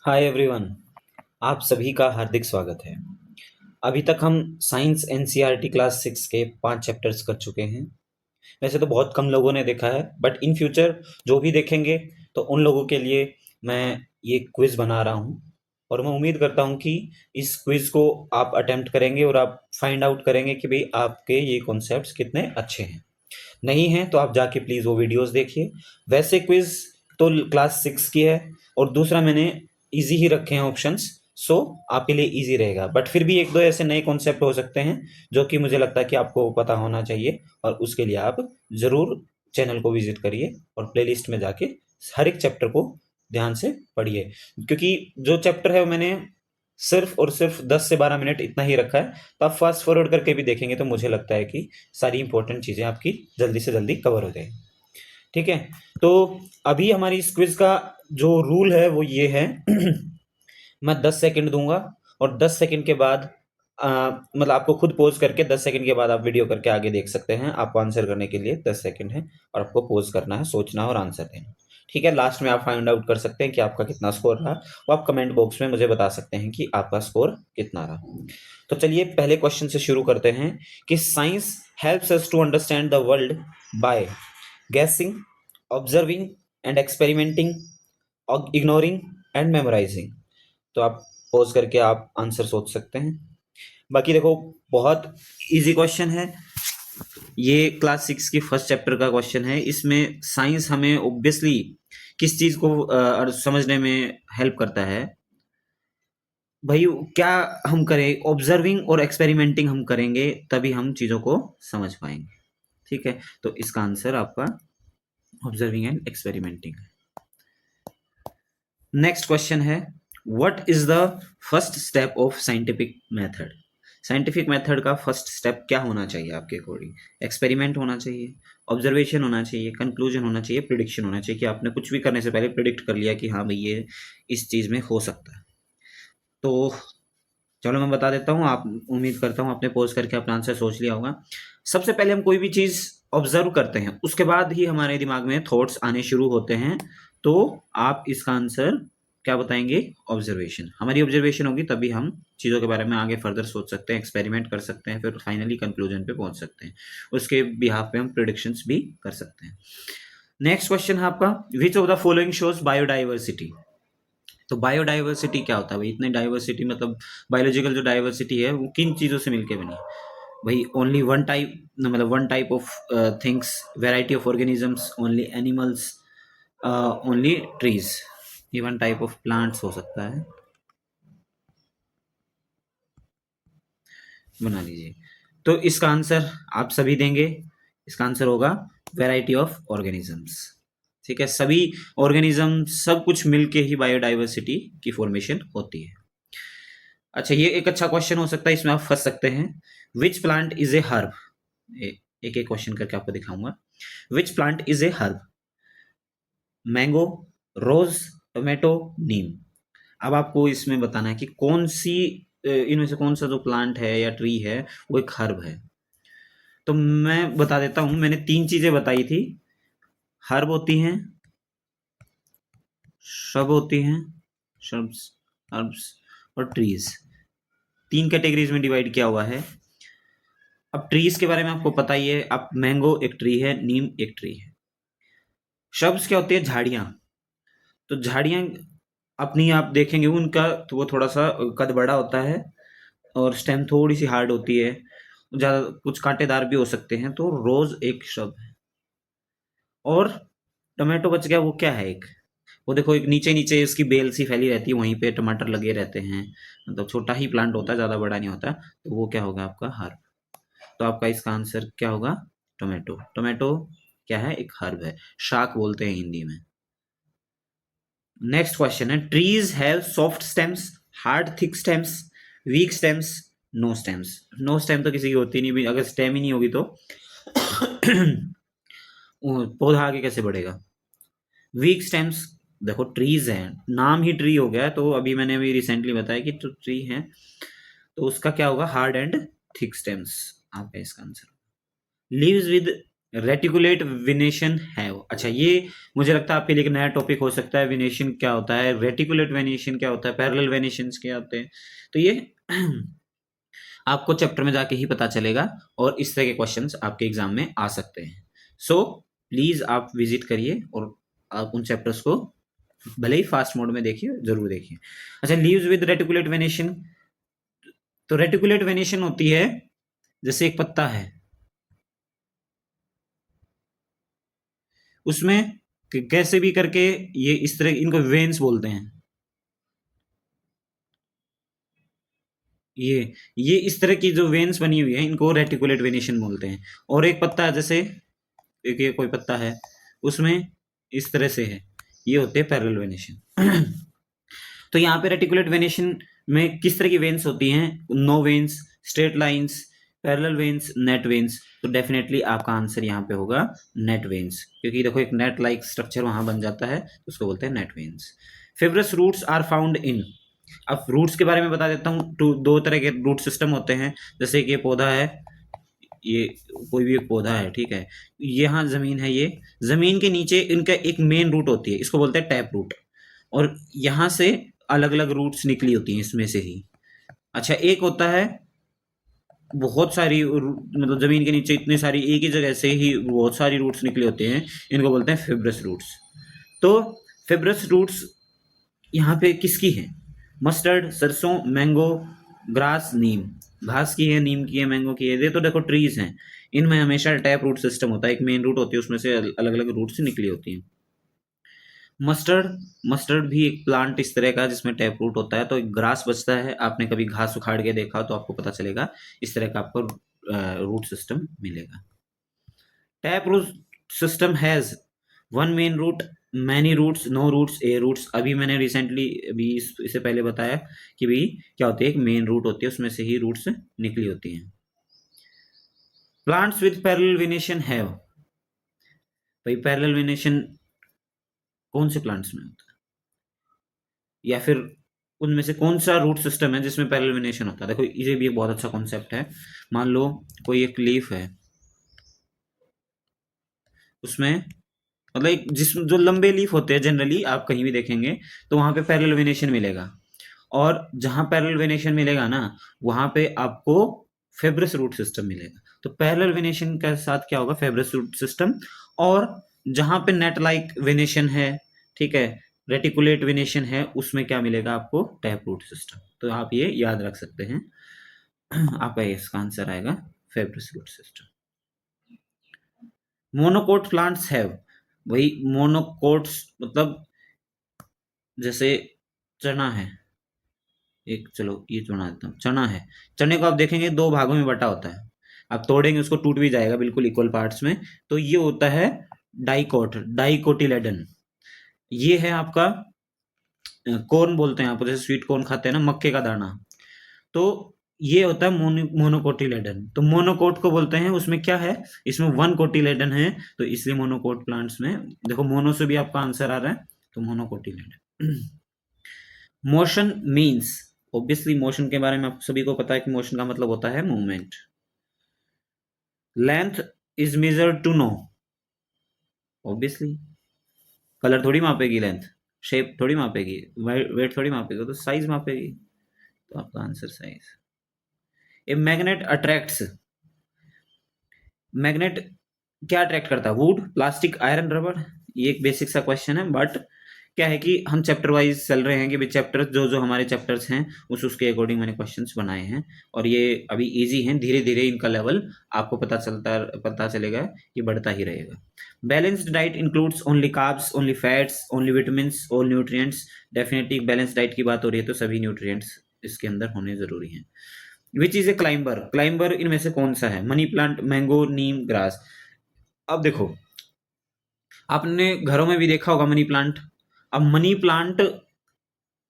Hi everyone, आप सभी का हार्दिक स्वागत है। अभी तक हम साइंस एनसीईआरटी क्लास 6 के 5 चैप्टर्स कर चुके हैं। वैसे तो बहुत कम लोगों ने देखा है, बट इन फ्यूचर जो भी देखेंगे तो उन लोगों के लिए मैं ये क्विज बना रहा हूँ। और मैं उम्मीद करता हूँ कि इस क्विज को आप अटेम्प्ट करेंगे और आप फाइंड आउट करेंगे कि भाई आपके ये कॉन्सेप्ट्स कितने अच्छे हैं। नहीं है तो आप जाके प्लीज़ वो वीडियोस देखिए। वैसे क्विज तो क्लास 6 की है और दूसरा मैंने इजी ही रखे हैं ऑप्शंस, सो आपके लिए इजी रहेगा। बट फिर भी एक दो ऐसे नए कॉन्सेप्ट हो सकते हैं जो कि मुझे लगता है कि आपको पता होना चाहिए, और उसके लिए आप ज़रूर चैनल को विजिट करिए और प्लेलिस्ट में जाके हर एक चैप्टर को ध्यान से पढ़िए। क्योंकि जो चैप्टर है वो मैंने सिर्फ और सिर्फ 10 से 12 मिनट इतना ही रखा है, तो आप फास्ट फॉरवर्ड करके भी देखेंगे तो मुझे लगता है कि सारी इंपॉर्टेंट चीज़ें आपकी जल्दी से जल्दी कवर हो जाएगी। ठीक है, तो अभी हमारी इस क्विज का जो रूल है वो ये है मैं 10 सेकंड दूंगा और 10 सेकंड के बाद मतलब आपको खुद पॉज करके 10 सेकंड के बाद आप वीडियो करके आगे देख सकते हैं। आपको आंसर करने के लिए 10 सेकंड है और आपको पॉज करना है, सोचना है और आंसर देना। ठीक है, लास्ट में आप फाइंड आउट कर सकते हैं कि आपका कितना स्कोर रहा। वो आप कमेंट बॉक्स में मुझे बता सकते हैं कि आपका स्कोर कितना रहा। तो चलिए पहले क्वेश्चन से शुरू करते हैं कि science helps us to understand the world by guessing, observing and experimenting, ignoring and memorizing। तो आप पॉज करके आप आंसर सोच सकते हैं। बाकी देखो, बहुत इजी क्वेश्चन है। ये क्लास 6 की फर्स्ट चैप्टर का क्वेश्चन है। इसमें साइंस हमें ऑब्वियसली किस चीज को समझने में हेल्प करता है भाई। क्या हम करें, ऑब्जर्विंग और एक्सपेरिमेंटिंग हम करेंगे तभी हम चीजों को समझ पाएंगे। ठीक है, तो इसका आंसर आपका observing and experimenting. Next question है, what is the first step of scientific method. Scientific method का फर्स्ट स्टेप क्या होना चाहिए आपके अकॉर्डिंग? एक्सपेरिमेंट होना चाहिए, ऑब्जर्वेशन होना चाहिए, कंक्लूजन होना चाहिए, प्रिडिक्शन होना चाहिए कि आपने कुछ भी करने से पहले प्रिडिक्ट कर लिया कि हाँ भाई ये इस चीज में हो सकता है। तो चलो मैं बता देता हूँ, आप उम्मीद करता हूँ आपने पॉज करके अपना आंसर सोच लिया होगा। सबसे पहले हम कोई भी चीज ऑब्जर्व करते हैं, उसके बाद ही हमारे दिमाग में थॉट्स आने शुरू होते हैं। तो आप इसका आंसर क्या बताएंगे? ऑब्जर्वेशन। हमारी ऑब्जर्वेशन होगी तभी हम चीज़ों के बारे में आगे फर्दर सोच सकते हैं, एक्सपेरिमेंट कर सकते हैं, फिर फाइनली कंक्लूजन पे पहुंच सकते हैं। उसके बिहाफ पे हम प्रिडिक्शंस भी कर सकते हैं। नेक्स्ट क्वेश्चन है आपका, which of the following shows biodiversity. तो बायोडाइवर्सिटी क्या होता है भाई? इतनी डाइवर्सिटी मतलब बायोलॉजिकल जो डाइवर्सिटी है वो किन चीज़ों से मिलके बनी है भाई? ओनली वन टाइप, मतलब one type of things, variety of organisms, only animals, only trees, even type of plants हो सकता है। बना लीजिए। तो इसका आंसर आप सभी देंगे। इसका आंसर होगा वेराइटी ऑफ ऑर्गेनिजम्स। ठीक है, सभी ऑर्गेनिज्म सब कुछ मिलके ही बायोडाइवर्सिटी की फॉर्मेशन होती है। अच्छा, ये एक अच्छा क्वेश्चन हो सकता है, इसमें आप फंस सकते हैं। Which plant is a herb. एक एक क्वेश्चन करके आपको दिखाऊंगा। Which plant is a herb? Mango, rose, tomato, neem. अब आपको इसमें बताना है कि कौन सी इनमें से कौन सा जो प्लांट है या ट्री है वो एक हर्ब है। तो मैं बता देता हूं, मैंने तीन चीजें बताई थी। हर्ब होती हैं, श्रब होती हैं, श्रब्स, हर्ब्स और ट्रीज। तीन कैटेगरीज में डिवाइड किया हुआ है। अब ट्रीज के बारे में आपको पता ही है। अब मैंगो एक ट्री है, नीम एक ट्री है। श्रब्स क्या होती है? झाड़ियां। तो झाड़ियां अपनी आप देखेंगे उनका तो वो थोड़ा सा कद बड़ा होता है और स्टेम थोड़ी सी हार्ड होती है, ज्यादा कुछ कांटेदार भी हो सकते हैं। तो रोज एक श्रब है। और टमाटो बच गया, वो क्या है? एक वो देखो, एक नीचे नीचे उसकी बेल सी फैली रहती है, वहीं पे टमाटर लगे रहते हैं। मतलब छोटा ही प्लांट होता है, ज्यादा बड़ा नहीं होता। तो वो क्या होगा? आपका हर्ब। तो आपका इसका आंसर क्या होगा? टोमेटो। टोमेटो क्या है? एक हर्ब है, शाक बोलते हैं हिंदी में। नेक्स्ट क्वेश्चन है, trees have soft stems, hard thick stems, weak stems, no stems. No stem तो किसी की होती नहीं भी, अगर स्टेम ही नहीं होगी तो पौधा आगे कैसे बढ़ेगा? वीक स्टेम्स, देखो ट्रीज हैं, नाम ही ट्री हो गया है, तो अभी मैंने अभी रिसेंटली बताया कि तो ट्री है, तो उसका क्या होगा? हार्ड एंड थिक स्टेम्स आपका इसका answer. Leaves with reticulate venation है। अच्छा, ये मुझे लगता है आपके लिए एक नया टॉपिक हो सकता है। वेनेशन क्या होता है, रेटिकुलेट वेनेशन क्या होता है, पैरेलल वेनेशंस क्या होते हैं, तो ये आपको चैप्टर में जाके ही पता चलेगा और इस तरह के क्वेश्चंस आपके एग्जाम में आ सकते हैं। सो प्लीज आप विजिट करिए और आप उन चैप्टर्स को भले ही फास्ट मोड में देखिए, जरूर देखिए। अच्छा, लीव्स विद रेटिकुलेट वेनेशन, तो रेटिकुलेट वेनेशन होती है जैसे एक पत्ता है, उसमें कैसे भी करके ये इस तरह, इनको वेन्स बोलते हैं। ये इस तरह की जो वेन्स बनी हुई है इनको रेटिकुलेट वेनेशन बोलते हैं। और एक पत्ता है, जैसे एक ये कोई पत्ता है, उसमें इस तरह से है, ये होते हैं पैरेलल वेनेशन। तो यहाँ पे रेटिकुलेट वेनेशन में किस तरह की वेन्स होती हैं? No veins, straight lines, parallel veins, net veins. तो डेफिनेटली आपका आंसर यहाँ पे होगा नेट वेन्स, क्योंकि देखो एक नेट लाइक स्ट्रक्चर वहां बन जाता है, तो उसको बोलते हैं net veins. Fibrous roots are found in, अब रूट्स के बारे में बता देता हूँ। दो तरह के रूट सिस्टम होते हैं। जैसे कि ये पौधा है, ये कोई भी एक पौधा है, ठीक है, यहाँ जमीन है, ये जमीन के नीचे इनका एक मेन रूट होती है, इसको बोलते हैं टैप रूट, और यहाँ से अलग अलग रूट्स निकली होती हैं इसमें से ही। अच्छा, एक होता है बहुत सारी मतलब जमीन के नीचे इतनी सारी एक ही जगह से ही बहुत सारी रूट्स निकले होते हैं, इनको बोलते हैं फिब्रस रूट्स। तो फिब्रस रूट्स यहाँ पे किसकी है? मस्टर्ड, सरसों, मैंगो, ग्रास, नीम। घास की है, नीम की है, मैंगो की है, ये तो देखो ट्रीज हैं। इनमें हमेशा टैप रूट सिस्टम होता है, एक मेन रूट होती है, उसमें से अलग अलग रूट से निकली होती हैं। मस्टर्ड, मस्टर्ड भी एक प्लांट इस तरह का जिसमें टैप रूट होता है। तो एक ग्रास बचता है, आपने कभी घास उखाड़ के देखा तो आपको पता चलेगा, इस तरह का आपको रूट सिस्टम मिलेगा। Tap root system has one main root, many roots, no roots, a roots. अभी मैंने रिसेंटली अभी इससे पहले बताया कि भाई क्या होती है, एक मेन रूट होती है, उसमें से ही रूट्स निकली होती हैं। Plants with parallel venation have, भाई पैरेलल वेनेशन कौन से प्लांट्स में होता है, या फिर उनमें से कौन सा रूट सिस्टम है जिसमें पैरेलल वेनेशन होता है? देखो ये भी एक बहुत अच्छा कॉन्सेप्ट है। मान लो कोई एक लीफ है, उसमें मतलब जिसमें जो लंबे लीफ होते हैं जनरली आप कहीं भी देखेंगे तो वहां पे पैरेलल वेनेशन मिलेगा, और जहां पैरेलल वेनेशन मिलेगा ना, वहां पे आपको फेब्रस रूट सिस्टम मिलेगा। तो पैरेलल वेनेशन के साथ क्या होगा? फेब्रस रूट सिस्टम। और जहां पे नेट लाइक वेनेशन है, ठीक है, रेटिकुलेट वेनेशन है, उसमें क्या मिलेगा आपको? Tap root system. तो आप ये याद रख सकते हैं। आपका इसका आंसर आएगा fibrous root system. Monocot plants have, वही मोनोकोट्स मतलब जैसे चना है, एक चलो ये बना देता हूँ, चना है, चने को आप देखेंगे दो भागों में बटा होता है, आप तोड़ेंगे उसको टूट भी जाएगा बिल्कुल इक्वल पार्ट्स में। तो ये होता है डाइकोट, डाइकोटिलेडन। ये है आपका कॉर्न बोलते हैं आप, जैसे स्वीट कॉर्न खाते हैं ना, मक्के का दाना। तो ये होता है मोनोकोटिलेडन। तो मोनोकोट को बोलते हैं, उसमें क्या है, इसमें वन कोटिलेडन है, तो इसलिए मोनोकोट प्लांट्स में देखो मोनो से भी आपका आंसर आ रहा है, तो monocotyledon. Motion means, obviously motion के बारे में आप सभी को पता है कि मोशन का मतलब होता है movement. Length is measured to no, obviously colour थोड़ी मापेगी लेंथ, शेप थोड़ी मापेगी, वेट थोड़ी मापेगी, तो साइज मापेगी। तो आपका answer size. A magnet attracts, magnet क्या अट्रैक्ट करता है? Would, plastic, iron, rubber. ये एक बेसिक सा क्वेश्चन है, बट क्या है कि हम चैप्टर वाइज चल रहे हैं कि भाई चैप्टर जो जो हमारे चैप्टर्स हैं उसके अकॉर्डिंग मैंने क्वेश्चंस बनाए हैं, और ये अभी इजी हैं, धीरे धीरे इनका लेवल आपको पता चलेगा कि बढ़ता ही रहेगा। Balanced diet includes only carbs, only fats, only vitamins, all nutrients. Definitely balance diet की बात हो रही है तो सभी न्यूट्रिएंट्स इसके अंदर होने जरूरी हैं। Which is a climber, climber इनमें से कौन सा है? मनी प्लांट, मैंगो, नीम, ग्रास। अब देखो आपने घरों में भी देखा होगा मनी प्लांट। अब मनी प्लांट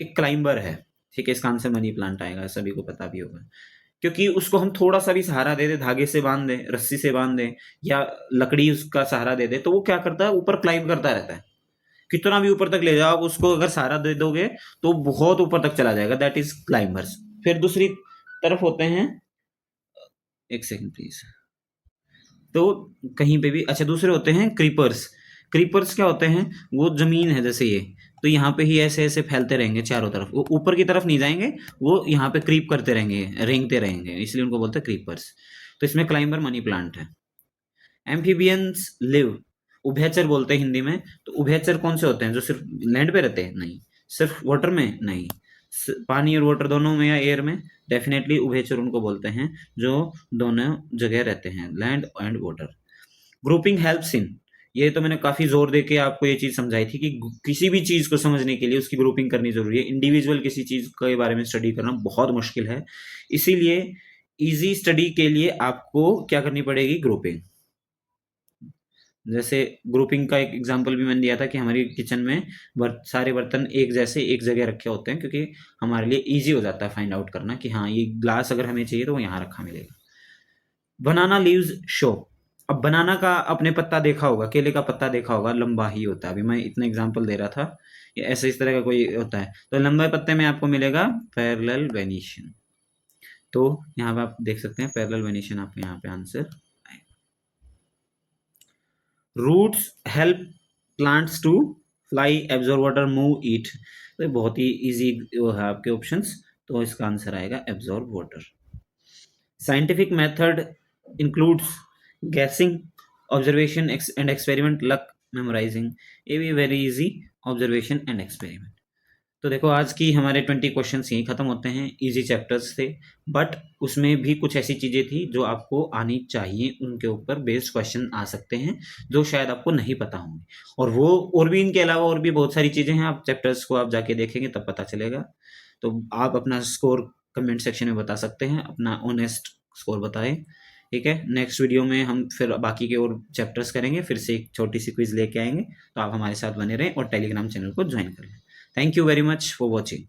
एक क्लाइंबर है, ठीक है, इसका आंसर मनी प्लांट आएगा, सभी को पता भी होगा, क्योंकि उसको हम थोड़ा सा भी सहारा दे दे, धागे से बांध दे, रस्सी से बांध दे, या लकड़ी उसका सहारा दे दे, तो वो क्या करता है? ऊपर क्लाइंब करता रहता है। कितना भी ऊपर तक ले जाओ आप उसको, अगर सहारा दे दोगे तो बहुत ऊपर तक चला जाएगा, दैट इज क्लाइंबर्स। फिर दूसरी तरफ होते हैं, एक सेकंड प्लीज, तो कहीं पे भी अच्छा दूसरे होते हैं क्रीपर्स। क्रीपर्स क्या होते हैं, वो जमीन है जैसे ये, तो यहाँ पे ही ऐसे ऐसे फैलते रहेंगे चारों तरफ, वो ऊपर की तरफ नहीं जाएंगे, वो यहाँ पे क्रीप करते रहेंगे, रेंगते रहेंगे, इसलिए उनको बोलते हैं क्रीपर्स। तो इसमें क्लाइंबर मनी प्लांट है। एम्फीबियंस लिव, उभयचर बोलते हैं हिंदी में। तो उभयचर कौन से होते हैं, जो सिर्फ लैंड पे रहते हैं? नहीं। सिर्फ वाटर में? नहीं। पानी और वाटर दोनों में या एयर में? डेफिनेटली उभयचर उनको बोलते हैं जो दोनों जगह रहते हैं, land and water. Grouping helps in, ये तो मैंने काफी जोर देके आपको ये चीज समझाई थी कि किसी भी चीज को समझने के लिए उसकी ग्रुपिंग करनी जरूरी है। इंडिविजुअल किसी चीज के बारे में स्टडी करना बहुत मुश्किल है, इसीलिए इजी स्टडी के लिए आपको क्या करनी पड़ेगी, ग्रुपिंग। जैसे ग्रुपिंग का एक एग्जांपल भी मैंने दिया था कि हमारी किचन में सारे बर्तन एक जैसे एक जगह रखे होते हैं, क्योंकि हमारे लिए इजी हो जाता है फाइंड आउट करना कि हाँ ये ग्लास अगर हमें चाहिए तो वो यहाँ रखा मिलेगा। बनाना लीव्स शो, अब बनाना का आपने पत्ता देखा होगा, केले का पत्ता देखा होगा, लंबा ही होता है। अभी मैं इतना एग्जांपल दे रहा था, ये ऐसे इस तरह का कोई होता है, तो लंबे पत्ते में आपको मिलेगा पैरेलल वेनिशन। तो यहाँ पे आप देख सकते हैं पैरेलल वेनिशन, आपको यहाँ पे answer. Roots help plants to fly, absorb water, move, eat. तो ये बहुत ही इजी वो है आपके ऑप्शंस, तो इसका आंसर आएगा absorb water. Scientific method includes guessing, observation and experiment, luck, memorising. ये भी very easy, observation and experiment. तो देखो आज की हमारे 20 क्वेश्चन यहीं खत्म होते हैं, इजी चैप्टर्स थे, बट उसमें भी कुछ ऐसी चीजें थी जो आपको आनी चाहिए, उनके ऊपर बेस्ड क्वेश्चन आ सकते हैं जो शायद आपको नहीं पता होंगे। और वो और भी इनके अलावा और भी बहुत सारी चीजें हैं, आप चैप्टर्स को आप जाके देखेंगे तब पता चलेगा। तो आप अपना स्कोर कमेंट सेक्शन में बता सकते हैं, अपना ऑनेस्ट स्कोर बताएं। ठीक है, नेक्स्ट वीडियो में हम फिर बाकी के और चैप्टर्स करेंगे, फिर से एक छोटी सी क्विज लेके आएंगे, तो आप हमारे साथ बने रहें और टेलीग्राम चैनल को ज्वाइन कर लें। Thank you very much for watching.